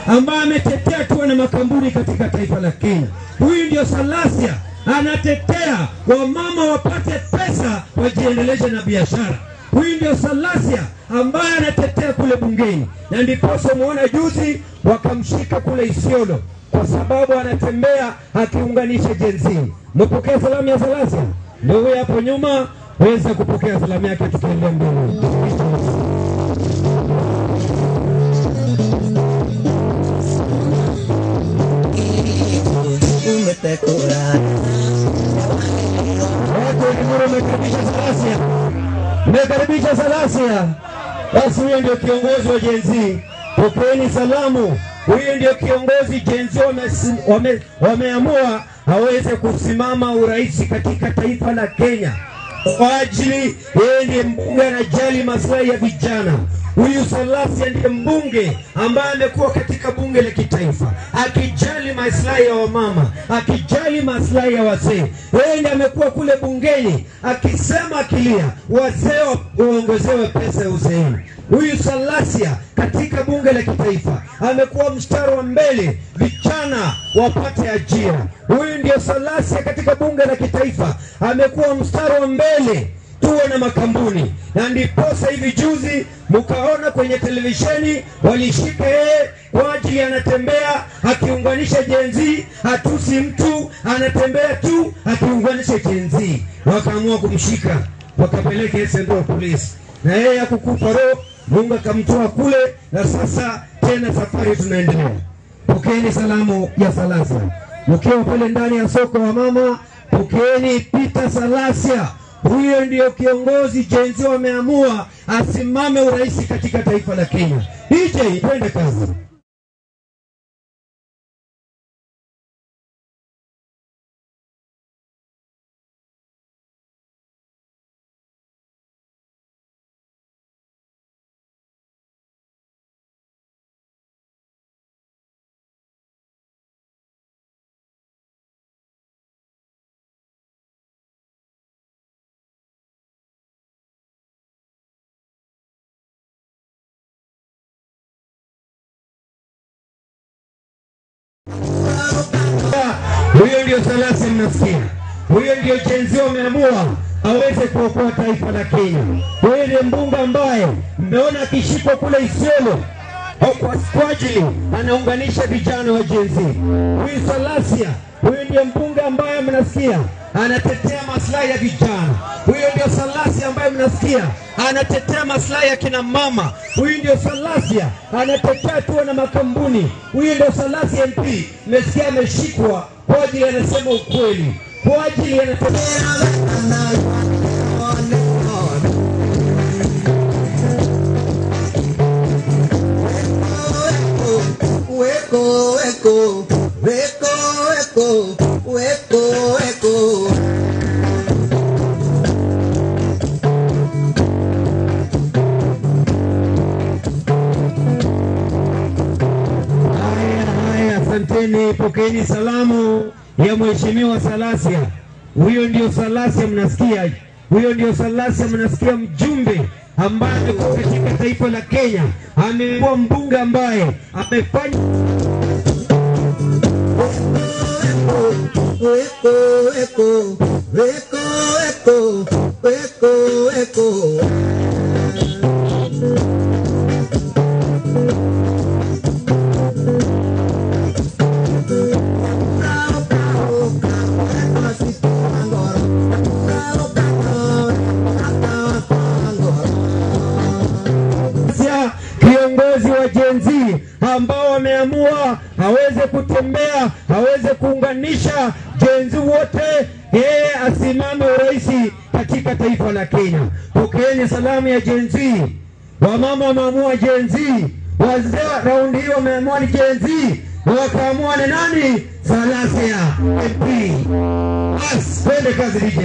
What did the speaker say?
ambaye ametetea tuwe na makambuni katika taifa la Kenya. Huyu ndio Salasia, anatetea wamama wapate pesa wajiendeleze na biashara. Huyu ndio Salasia ambaye anatetea kule bungeni, na ndiposa muona juzi wakamshika kule Isiolo kwa sababu anatembea akiunganisha jenzi. Mpokea salamu ya Salasia? Ndio huyo hapo nyuma, weza kupokea salamu yake tukiendelea mbele. Mekaribisha Salasia. Basi huyo ndio kiongozi wa jenzi. Pokeeni salamu. Huyo ndio kiongozi jenzi wameamua aweze kusimama urais katika taifa la Kenya. Kwa ajili yeye ndiye mbunge anajali maslahi ya vijana. Huyu Salasia ndiye mbunge ambaye amekuwa katika bunge la kitaifa akijali maslahi ya wamama, akijali maslahi ya wazee. Yeye ndiye amekuwa kule bungeni akisema akilia wazee waongezewe pesa ya uzeeni. Huyu Salasia katika bunge la kitaifa amekuwa mstari wa mbele vijana wapate ajira. Huyu ndio Salasia katika bunge la kitaifa amekuwa mstari wa mbele tuwe na makambuni. Na ndiposa hivi juzi mkaona kwenye televisheni walishika yeye kwa ajili anatembea akiunganisha jenzi, hatusi mtu, anatembea tu akiunganisha jenzi. Wakaamua kumshika wakapeleke Central Police, na yeye hakukufa roho, Mungu akamtoa kule, na sasa tena safari tunaendelea. Pokeeni salamu ya Salasia. Mkiwa pale ndani ya soko wa mama, pokeeni Peter Salasia. Huyo ndio kiongozi jenzi wameamua asimame urais katika taifa la Kenya. DJ, twende kazi. Huyo ndio Salasia mnasikia. Huyo ndio jenzi wameamua aweze kuokoa taifa la Kenya. Huyo ndio mbunge ambaye mmeona akishikwa kule Isiolo kwa ajili anaunganisha vijana wa jenzi. Huyu Salasia, huyo ndio mbunge ambaye mnasikia anatetea maslahi ya vijana. Huyo ndio Salasia ambaye mnasikia anatetea maslahi ya kina mama. Huyu ndio Salasia anatetea tuwe na makambuni. Huyu ndio Salasia MP, mmesikia ameshikwa kwa ajili anasema ukweli, kwa ajili anatetea Asanteni, pokeeni salamu ya Mheshimiwa Salasia. Huyo ndio Salasia mnasikia. Huyo ndio Salasia mnasikia, mjumbe ambaye katika taifa la Kenya amekuwa mbunge ambaye amefanya kiongozi wa Gen Z ambao wameamua aweze kutembea, aweze kuunganisha Gen Z wote, yeye asimame urais katika taifa la Kenya. Pokeeni salamu ya Gen Z. Wamama wameamua Gen Z, wazee raundi hiyo wameamua ni Gen Z, wakaamua ni nani? Salasia MP. Twende kazi DJ.